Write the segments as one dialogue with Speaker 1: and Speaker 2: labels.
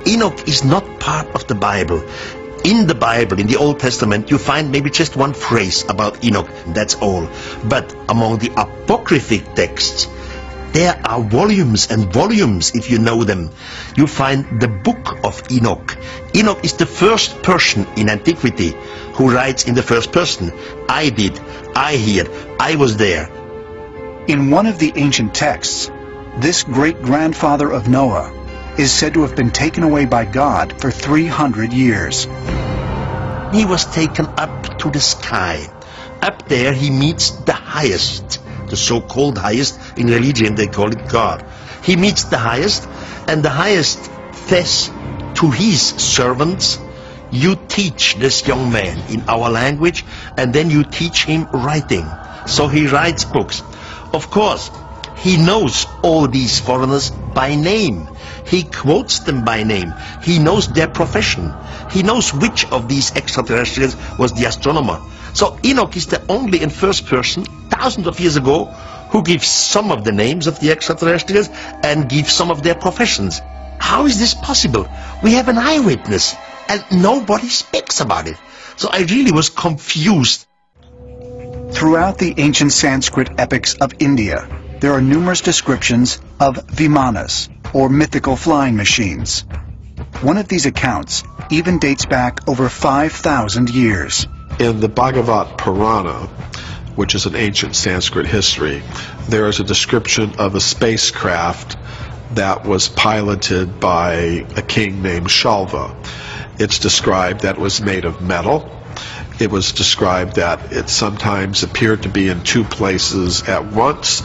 Speaker 1: Enoch is not part of the Bible. In the Bible, in the Old Testament, you find maybe just one phrase about Enoch, that's all. But among the apocryphic texts, there are volumes and volumes, if you know them. You find the book of Enoch. Enoch is the first person in antiquity who writes in the first person. I did, I heard, I was there.
Speaker 2: In one of the ancient texts, this great-grandfather of Noah is said to have been taken away by God for 300 years.
Speaker 1: He was taken up to the sky. Up there he meets the highest, the so-called highest. In religion they call it God. He meets the highest, and the highest says to his servants, you teach this young man in our language, and then you teach him writing. So he writes books. Of course, he knows all these foreigners by name. He quotes them by name. He knows their profession. He knows which of these extraterrestrials was the astronomer. So Enoch is the only in first person, thousands of years ago, who gives some of the names of the extraterrestrials and gives some of their professions. How is this possible? We have an eyewitness and nobody speaks about it. So I really was confused.
Speaker 2: Throughout the ancient Sanskrit epics of India, there are numerous descriptions of vimanas, or mythical flying machines. One of these accounts even dates back over 5,000 years.
Speaker 3: In the Bhagavad Purana, which is an ancient Sanskrit history, there is a description of a spacecraft that was piloted by a king named Shalva. It's described that it was made of metal. It was described that it sometimes appeared to be in two places at once.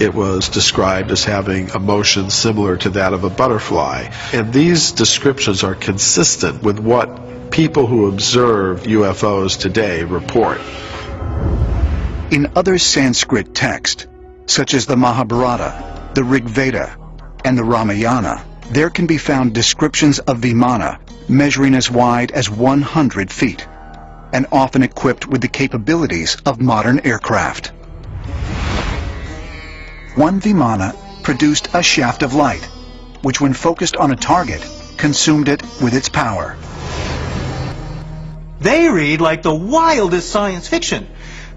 Speaker 3: It was described as having a motion similar to that of a butterfly. And these descriptions are consistent with what people who observe UFOs today report.
Speaker 2: In other Sanskrit texts, such as the Mahabharata, the Rig Veda, and the Ramayana, there can be found descriptions of Vimana measuring as wide as 100 feet, and often equipped with the capabilities of modern aircraft. One Vimana produced a shaft of light, which when focused on a target, consumed it with its power.
Speaker 4: They read like the wildest science fiction.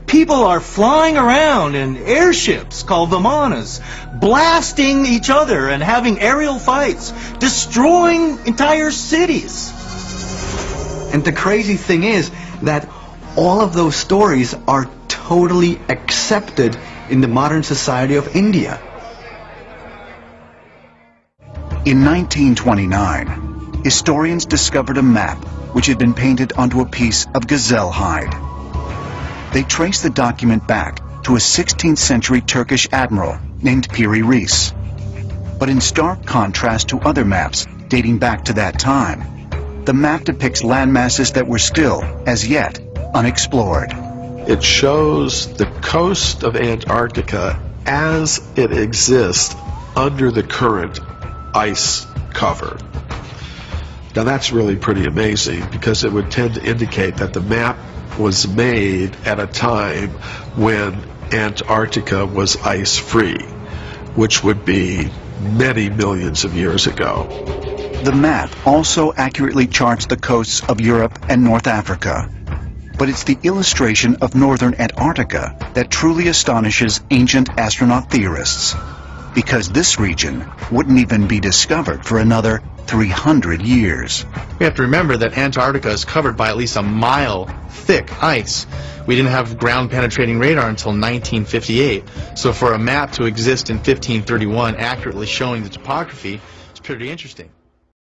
Speaker 4: People are flying around in airships called Vimanas, blasting each other and having aerial fights, destroying entire cities.
Speaker 5: And the crazy thing is that all of those stories are totally accepted in the modern society of India.
Speaker 2: In 1929, historians discovered a map which had been painted onto a piece of gazelle hide. They traced the document back to a 16th century Turkish admiral named Piri Reis. But in stark contrast to other maps dating back to that time, the map depicts landmasses that were still, as yet, unexplored.
Speaker 3: It shows the coast of Antarctica as it exists under the current ice cover. Now that's really pretty amazing, because it would tend to indicate that the map was made at a time when Antarctica was ice-free, which would be many millions of years ago.
Speaker 2: The map also accurately charts the coasts of Europe and North Africa. But it's the illustration of northern Antarctica that truly astonishes ancient astronaut theorists, because this region wouldn't even be discovered for another 300 years.
Speaker 6: We have to remember that Antarctica is covered by at least a mile thick ice. We didn't have ground-penetrating radar until 1958, so for a map to exist in 1531 accurately showing the topography, it's pretty interesting.